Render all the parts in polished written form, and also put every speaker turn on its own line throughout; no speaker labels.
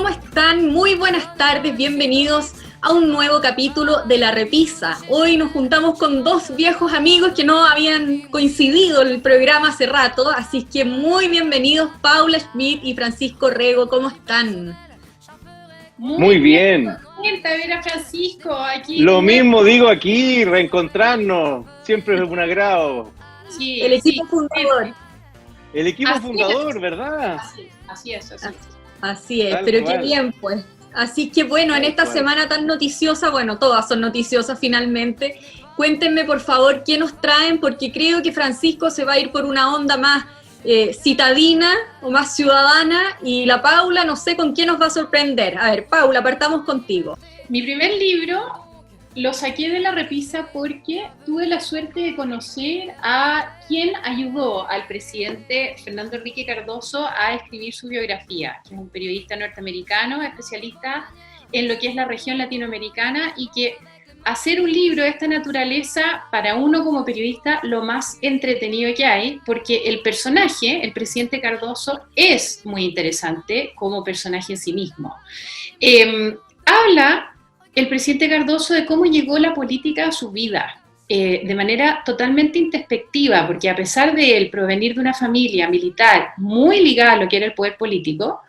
¿cómo están? Muy buenas tardes, bienvenidos a un nuevo capítulo de La Repisa. Hoy nos juntamos con dos viejos amigos que no habían coincidido en el programa hace rato, así que muy bienvenidos Paula Schmidt y Francisco Rego, ¿cómo están?
Muy bien.
Ver a Francisco aquí.
Lo mismo digo aquí, reencontrarnos, siempre es un agrado.
Sí,
el equipo fundador.
El equipo
Así
fundador,
es.
¿verdad?
Así es.
Así es,
Tal
pero
cual.
qué bien pues. Así que bueno, en
Tal
esta
cual.
semana tan noticiosa, bueno, todas son noticiosas finalmente, cuéntenme por favor qué nos traen, porque creo que Francisco se va a ir por una onda más citadina o más ciudadana, y la Paula no sé con qué nos va a sorprender. A ver, Paula, partamos contigo.
Mi primer libro lo saqué de La Repisa porque tuve la suerte de conocer a quien ayudó al presidente Fernando Henrique Cardoso a escribir su biografía, que es un periodista norteamericano, especialista en lo que es la región latinoamericana, y que hacer un libro de esta naturaleza para uno como periodista lo más entretenido que hay, porque el personaje, el presidente Cardoso, es muy interesante como personaje en sí mismo. Habla el presidente Cardoso de cómo llegó la política a su vida, de manera totalmente introspectiva, porque a pesar de él provenir de una familia militar muy ligada a lo que era el poder político,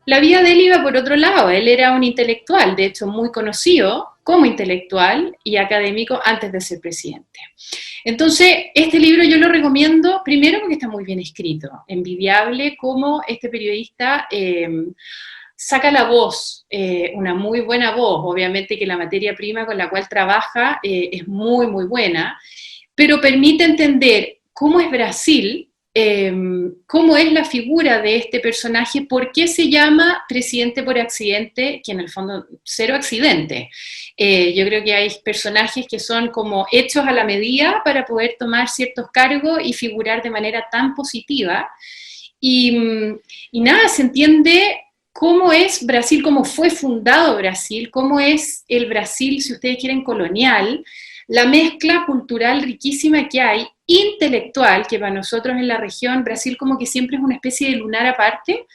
la vida de él iba por otro lado. Él era un intelectual, de hecho muy conocido como intelectual y académico antes de ser presidente. Entonces, este libro yo lo recomiendo primero porque está muy bien escrito, envidiable cómo este periodista saca la voz, una muy buena voz, obviamente que la materia prima con la cual trabaja es muy, muy buena, pero permite entender cómo es Brasil, cómo es la figura de este personaje, por qué se llama presidente por accidente, que en el fondo cero accidente. Yo creo que hay personajes que son como hechos a la medida para poder tomar ciertos cargos y figurar de manera tan positiva. Y nada, se entiende cómo es Brasil, cómo fue fundado Brasil, cómo es el Brasil, si ustedes quieren, colonial, la mezcla cultural riquísima que hay, intelectual, que para nosotros en la región, Brasil como que siempre es una especie de lunar aparte.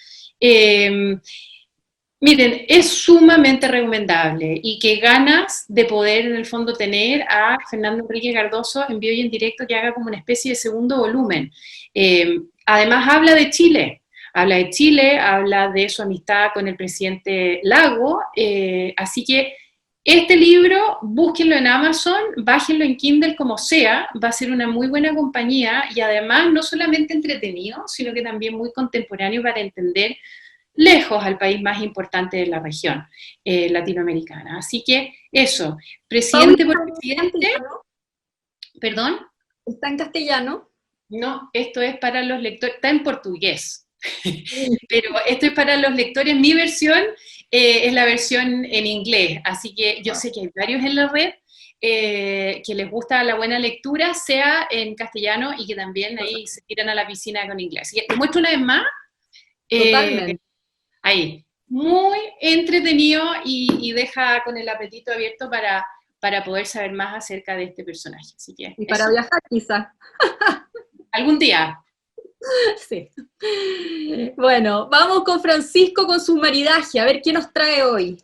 Miren, es sumamente recomendable, y qué ganas de poder en el fondo tener a Fernando Henrique Cardoso en vivo y en directo, que haga como una especie de segundo volumen. Además habla de su amistad con el presidente Lago, así que este libro, búsquenlo en Amazon, bájenlo en Kindle, como sea, va a ser una muy buena compañía, y además no solamente entretenido, sino que también muy contemporáneo para entender lejos al país más importante de la región latinoamericana. Así que eso, presidente por presidente, perdón.
¿Está en castellano?
No, esto es para los lectores, está en portugués, pero esto es para los lectores. Mi versión es la versión en inglés, así que yo sé que hay varios en la red que les gusta la buena lectura, sea en castellano, y que también ahí se tiran a la piscina con inglés. Así que les muestro una vez más.
Totalmente.
Ahí, muy entretenido, y deja con el apetito abierto para poder saber más acerca de este personaje. Así que
Y para
eso.
viajar quizá.
Algún día.
Sí. Bueno, vamos con Francisco con su maridaje, a ver qué nos trae hoy.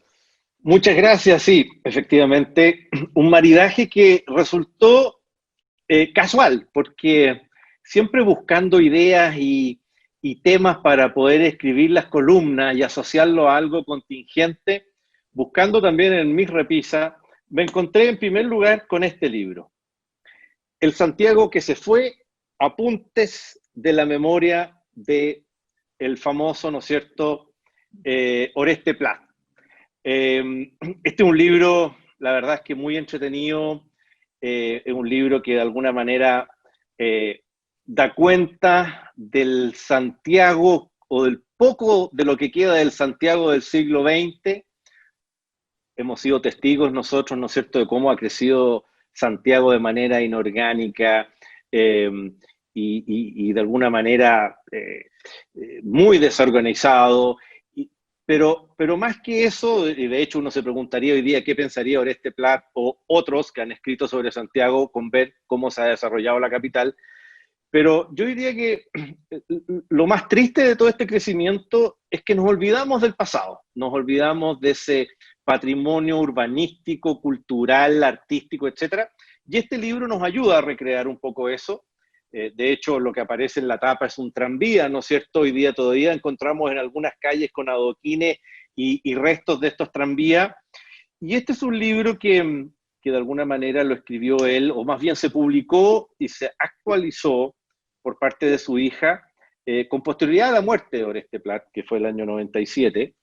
Muchas gracias, sí, efectivamente, un maridaje que resultó casual, porque siempre buscando ideas y temas para poder escribir las columnas y asociarlo a algo contingente, buscando también en mi repisa, me encontré en primer lugar con este libro, El Santiago que se fue, apuntes de la memoria de el famoso, ¿no es cierto?, Oreste Plat. Este es un libro, la verdad es que muy entretenido, es un libro que de alguna manera da cuenta del Santiago, o del poco de lo que queda del Santiago del siglo XX. Hemos sido testigos nosotros, ¿no es cierto?, de cómo ha crecido Santiago de manera inorgánica y de alguna manera muy desorganizado. Pero más que eso, y de hecho uno se preguntaría hoy día qué pensaría Oreste Plat o otros que han escrito sobre Santiago con ver cómo se ha desarrollado la capital. Pero yo diría que lo más triste de todo este crecimiento es que nos olvidamos del pasado, nos olvidamos de ese patrimonio urbanístico, cultural, artístico, etcétera. Y este libro nos ayuda a recrear un poco eso. De hecho, lo que aparece en la tapa es un tranvía, ¿no es cierto? Hoy día todavía encontramos en algunas calles con adoquines y restos de estos tranvías. Y este es un libro que de alguna manera lo escribió él, o más bien se publicó y se actualizó por parte de su hija, con posterioridad a la muerte de Oreste Plat, que fue el año 97.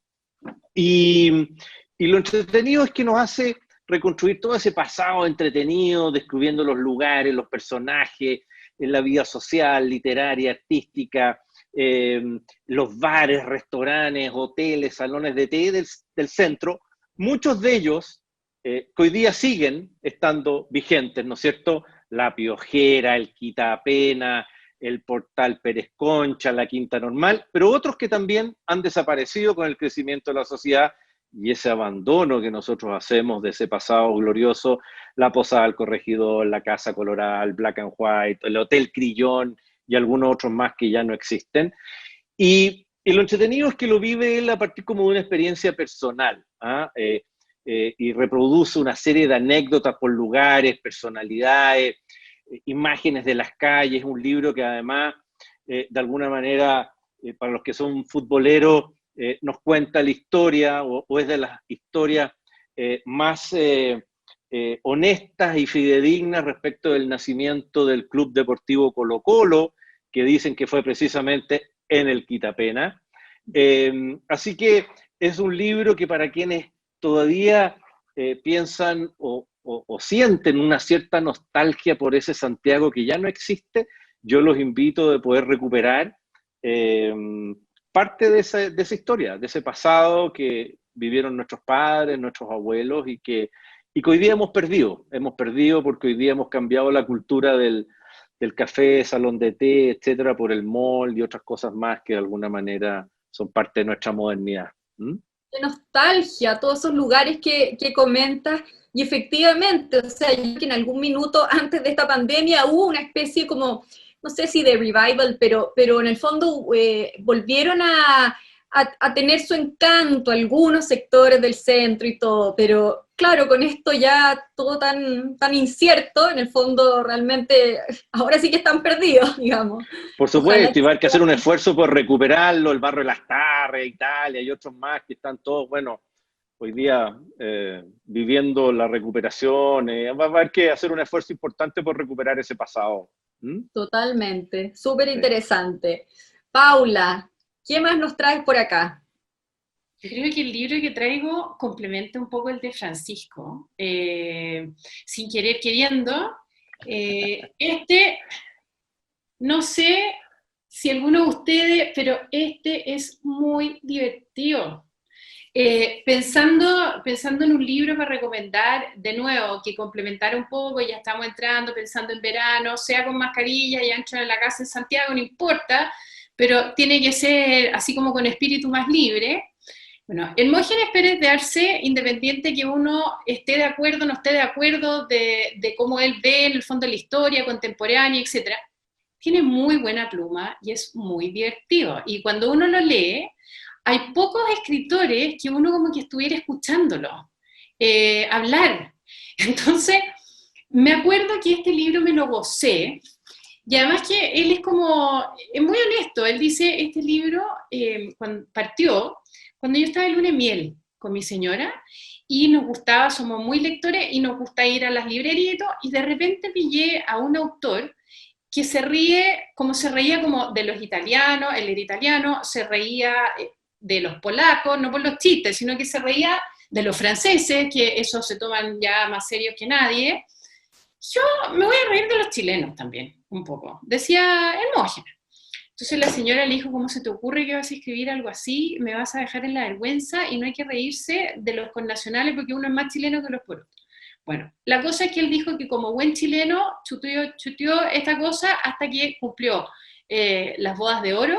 Y lo entretenido es que nos hace reconstruir todo ese pasado entretenido, descubriendo los lugares, los personajes, en la vida social, literaria, artística, los bares, restaurantes, hoteles, salones de té del centro, muchos de ellos que hoy día siguen estando vigentes, ¿no es cierto? La Piojera, el Quitapena, el Portal Pérez Concha, la Quinta Normal, pero otros que también han desaparecido con el crecimiento de la sociedad y ese abandono que nosotros hacemos de ese pasado glorioso, la Posada del Corregidor, la Casa Colorada, el Black and White, el Hotel Crillón y algunos otros más que ya no existen. Y lo entretenido es que lo vive él a partir como de una experiencia personal, y reproduce una serie de anécdotas por lugares, personalidades, imágenes de las calles, un libro que además, de alguna manera, para los que son futboleros, nos cuenta la historia, o es de las historias más honestas y fidedignas respecto del nacimiento del Club Deportivo Colo-Colo, que dicen que fue precisamente en el Quitapena. Así que es un libro que para quienes todavía piensan o sienten una cierta nostalgia por ese Santiago que ya no existe, yo los invito a poder recuperar parte de esa historia, de ese pasado que vivieron nuestros padres, nuestros abuelos y que hoy día hemos perdido porque hoy día hemos cambiado la cultura del café, salón de té, etcétera, por el mall y otras cosas más que de alguna manera son parte de nuestra modernidad.
Qué nostalgia, todos esos lugares que comentas, y efectivamente, o sea, que en algún minuto antes de esta pandemia hubo una especie como, no sé si de revival, pero en el fondo volvieron a tener su encanto algunos sectores del centro y todo, pero claro, con esto ya todo tan incierto, en el fondo realmente ahora sí que están perdidos, digamos.
Por supuesto, y va a haber que hacer un esfuerzo por recuperarlo, el barrio de Las Tarres, Italia y otros más que están todos, bueno, hoy día viviendo la recuperación, va a haber que hacer un esfuerzo importante por recuperar ese pasado.
Totalmente, súper interesante. Paula, ¿qué más nos traes por acá?
Yo creo que el libro que traigo complementa un poco el de Francisco, sin querer queriendo. No sé si alguno de ustedes, pero este es muy divertido. Pensando en un libro para recomendar, de nuevo, que complementara un poco, ya estamos entrando, pensando en verano, sea con mascarilla y ancho en la casa en Santiago, no importa, pero tiene que ser así como con espíritu más libre. Bueno, Hermógenes Pérez de Arce, independiente que uno esté de acuerdo, no esté de acuerdo de cómo él ve en el fondo la historia contemporánea, etc., tiene muy buena pluma y es muy divertido. Y cuando uno lo lee, hay pocos escritores que uno como que estuviera escuchándolo hablar. Entonces, me acuerdo que este libro me lo gocé, y además que él es muy honesto. Él dice, este libro cuando yo estaba en luna de miel con mi señora, y nos gustaba, somos muy lectores, y nos gusta ir a las librerías y todo, y de repente pillé a un autor que se reía como de los italianos, él era italiano, se reía de los polacos, no por los chistes, sino que se reía de los franceses, que esos se toman ya más serios que nadie. Yo me voy a reír de los chilenos también, un poco, decía Hermógenes. Entonces la señora le dijo, ¿cómo se te ocurre que vas a escribir algo así? Me vas a dejar en la vergüenza y no hay que reírse de los connacionales porque uno es más chileno que los porotos. Bueno, la cosa es que él dijo que como buen chileno chuteó esta cosa hasta que cumplió las bodas de oro,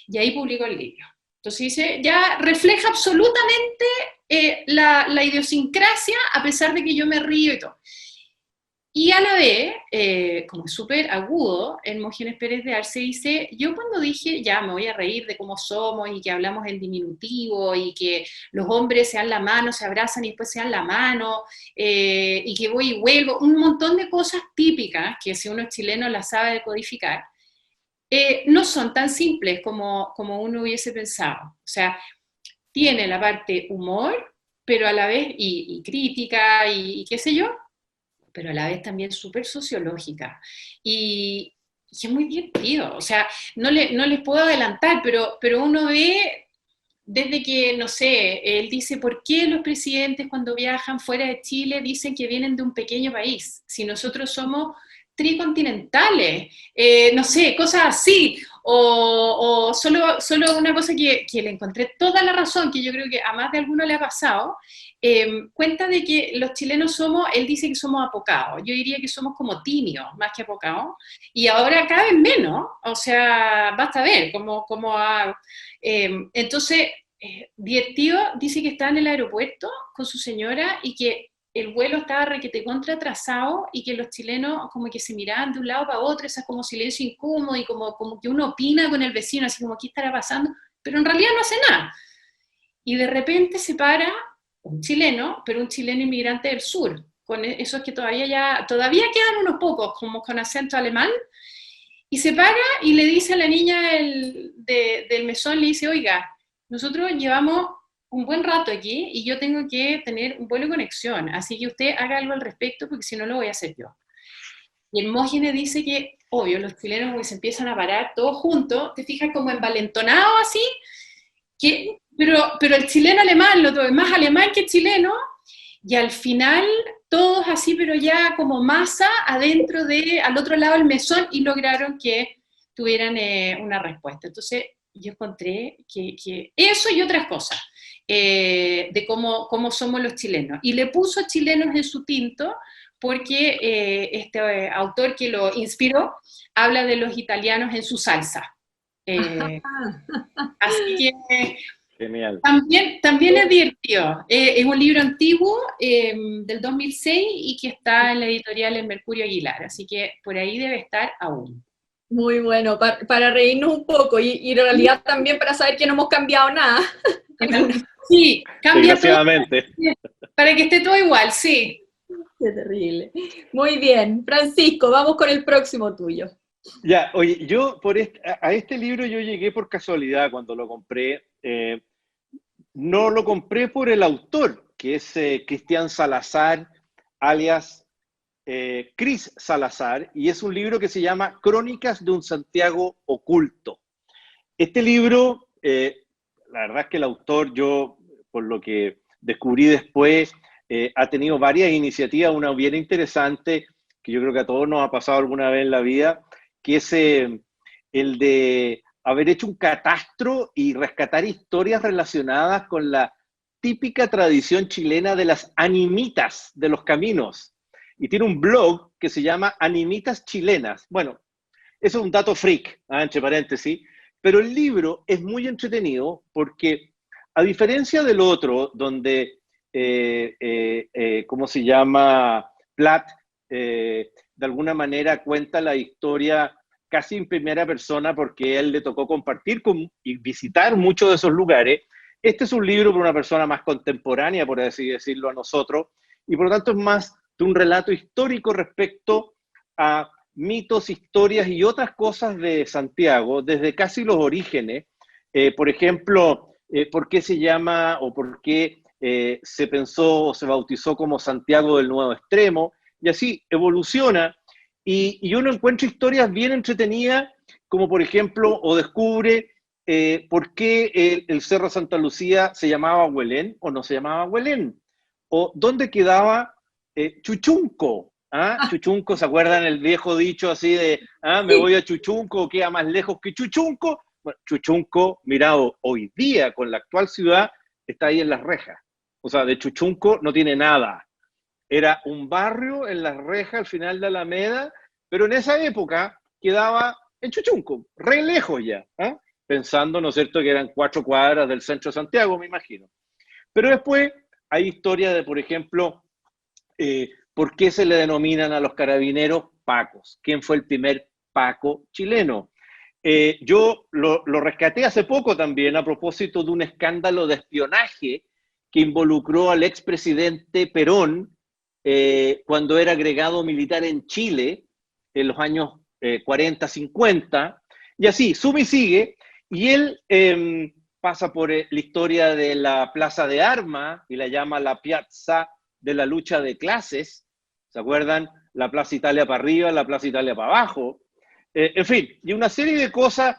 y ahí publicó el libro. Entonces dice, ya refleja absolutamente la idiosincrasia, a pesar de que yo me río y todo. Y a la vez, como es súper agudo, Hermógenes Pérez de Arce dice, yo cuando dije, ya me voy a reír de cómo somos y que hablamos en diminutivo y que los hombres se dan la mano, se abrazan y después se dan la mano, y que voy y vuelvo, un montón de cosas típicas que si uno es chileno las sabe decodificar, no son tan simples como uno hubiese pensado. O sea, tiene la parte humor, pero a la vez, y crítica, y qué sé yo, pero a la vez también súper sociológica. Y es muy divertido. O sea, no les puedo adelantar, pero uno ve desde que, no sé, él dice, ¿por qué los presidentes cuando viajan fuera de Chile dicen que vienen de un pequeño país? Si nosotros somos tricontinentales, no sé, cosas así, o solo una cosa que le encontré toda la razón, que yo creo que a más de alguno le ha pasado, cuenta de que los chilenos somos, él dice que somos apocados, yo diría que somos como timios, más que apocados, y ahora cada vez menos, o sea, basta ver cómo entonces, divertido, dice que está en el aeropuerto con su señora y que el vuelo estaba requete contra atrasado y que los chilenos como que se miraban de un lado para otro, esa como silencio incómodo y como que uno opina con el vecino, así como, ¿qué estará pasando? Pero en realidad no hace nada. Y de repente se para un chileno, pero un chileno inmigrante del sur, con esos que todavía quedan unos pocos, como con acento alemán, y se para y le dice a la niña del mesón, le dice, oiga, nosotros llevamos un buen rato aquí y yo tengo que tener un vuelo de conexión, así que usted haga algo al respecto porque si no lo voy a hacer yo. Y Hermógenes dice que, obvio, los chilenos que se empiezan a parar todos juntos, te fijas como envalentonados así, pero el chileno alemán, lo es más alemán que chileno, y al final todos así, pero ya como masa adentro al otro lado del mesón y lograron que tuvieran una respuesta. Entonces yo encontré que eso y otras cosas de cómo somos los chilenos. Y le puso chilenos en su tinto porque este autor que lo inspiró habla de los italianos en su salsa. Así que
Genial.
también es divertido. Es un libro antiguo del 2006 y que está en la editorial El Mercurio Aguilar, así que por ahí debe estar aún.
Muy bueno, para reírnos un poco y en realidad también para saber que no hemos cambiado nada.
Sí, cambia todo
Desgraciadamente.
para que esté todo igual, sí.
Qué terrible. Muy bien, Francisco, vamos con el próximo tuyo.
Ya, oye, yo a este libro yo llegué por casualidad cuando lo compré. No lo compré por el autor, que es Cristian Salazar, alias Cris Salazar, y es un libro que se llama Crónicas de un Santiago Oculto. Este libro, la verdad es que el autor, yo, por lo que descubrí después, ha tenido varias iniciativas, una bien interesante, que yo creo que a todos nos ha pasado alguna vez en la vida, que es el de haber hecho un catastro y rescatar historias relacionadas con la típica tradición chilena de las animitas de los caminos. Y tiene un blog que se llama Animitas Chilenas. Bueno, eso es un dato freak, entre paréntesis, pero el libro es muy entretenido porque, a diferencia del otro, donde, ¿cómo se llama? Platt, de alguna manera cuenta la historia casi en primera persona porque a él le tocó compartir y visitar muchos de esos lugares. Este es un libro para una persona más contemporánea, por así decirlo, a nosotros, y por lo tanto es más de un relato histórico respecto a mitos, historias y otras cosas de Santiago, desde casi los orígenes. Por ejemplo, por qué se llama o por qué se pensó o se bautizó como Santiago del Nuevo Extremo, y así evoluciona. Y uno encuentra historias bien entretenidas, como por ejemplo, o descubre por qué el Cerro Santa Lucía se llamaba Huelén o no se llamaba Huelén, o dónde quedaba Chuchunco. Chuchunco, ¿se acuerdan el viejo dicho así de me voy a Chuchunco, queda más lejos que Chuchunco? Bueno, Chuchunco, mirado hoy día con la actual ciudad, está ahí en Las Rejas. O sea, de Chuchunco no tiene nada. Era un barrio en Las Rejas al final de Alameda, pero en esa época quedaba en Chuchunco, re lejos ya, pensando, ¿no es cierto?, que eran 4 cuadras del centro de Santiago, me imagino. Pero después hay historias de, por ejemplo, ¿Por qué se le denominan a los carabineros pacos? ¿Quién fue el primer paco chileno? Yo lo rescaté hace poco también a propósito de un escándalo de espionaje que involucró al expresidente Perón cuando era agregado militar en Chile en los años 40, 50, y así, sube y sigue, y él pasa por la historia de la Plaza de Armas y la llama la Piazza de la lucha de clases, ¿se acuerdan? La Plaza Italia para arriba, la Plaza Italia para abajo, en fin, y una serie de cosas,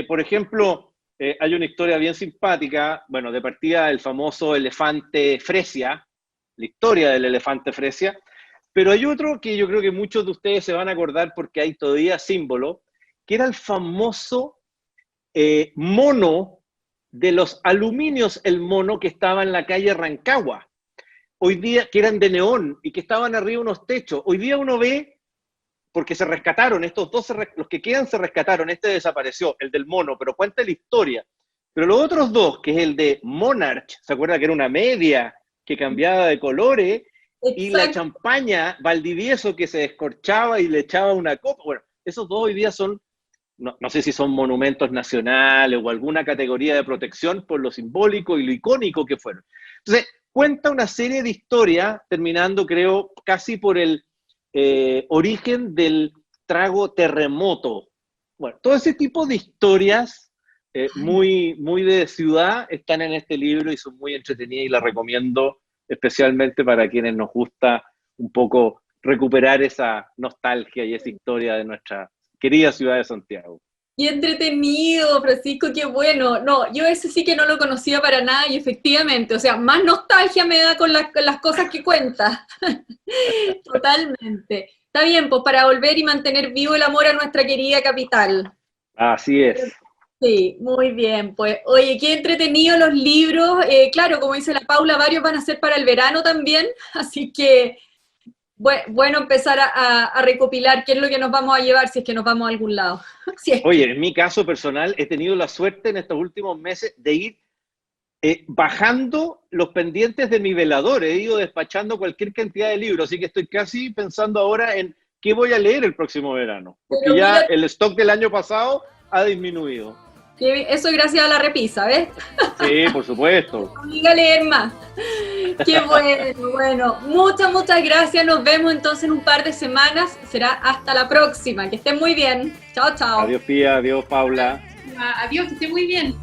por ejemplo, hay una historia bien simpática, bueno, de partida el famoso elefante Fresia, la historia del elefante Fresia, pero hay otro que yo creo que muchos de ustedes se van a acordar porque hay todavía símbolo, que era el famoso mono de los aluminios, el mono que estaba en la calle Rancagua, hoy día, que eran de neón y que estaban arriba unos techos. Hoy día uno ve, porque se rescataron, estos dos, los que quedan se rescataron, este desapareció, el del mono, pero cuenta la historia. Pero los otros dos, que es el de Monarch, ¿se acuerdan que era una media que cambiaba de colores? Exacto. Y la champaña Valdivieso que se descorchaba y le echaba una copa. Bueno, esos dos hoy día son, no sé si son monumentos nacionales o alguna categoría de protección por lo simbólico y lo icónico que fueron. Entonces, cuenta una serie de historias, terminando, creo, casi por el origen del trago terremoto. Bueno, todo ese tipo de historias muy, muy de ciudad están en este libro y son muy entretenidas y las recomiendo especialmente para quienes nos gusta un poco recuperar esa nostalgia y esa historia de nuestra querida ciudad de Santiago.
¡Qué entretenido, Francisco! ¡Qué bueno! No, yo ese sí que no lo conocía para nada y efectivamente, o sea, más nostalgia me da con las cosas que cuenta. Totalmente. Está bien, pues para volver y mantener vivo el amor a nuestra querida capital.
Así es.
Sí, muy bien. Pues, oye, qué entretenido los libros. Claro, como dice la Paula, varios van a ser para el verano también, así que bueno empezar a recopilar qué es lo que nos vamos a llevar si es que nos vamos a algún lado. Si es
Oye, en mi caso personal he tenido la suerte en estos últimos meses de ir bajando los pendientes de mi velador. He ido despachando cualquier cantidad de libros, así que estoy casi pensando ahora en qué voy a leer el próximo verano, porque pero ya el stock del año pasado ha disminuido.
Eso gracias a la repisa, ¿ves?
Sí, por supuesto.
Obliga a leer más. Qué bueno, bueno. Muchas gracias. Nos vemos entonces en un par de semanas. Será hasta la próxima. Que estén muy bien. Chao, chao.
Adiós, Pía. Adiós, Paula.
Adiós, que estén muy bien.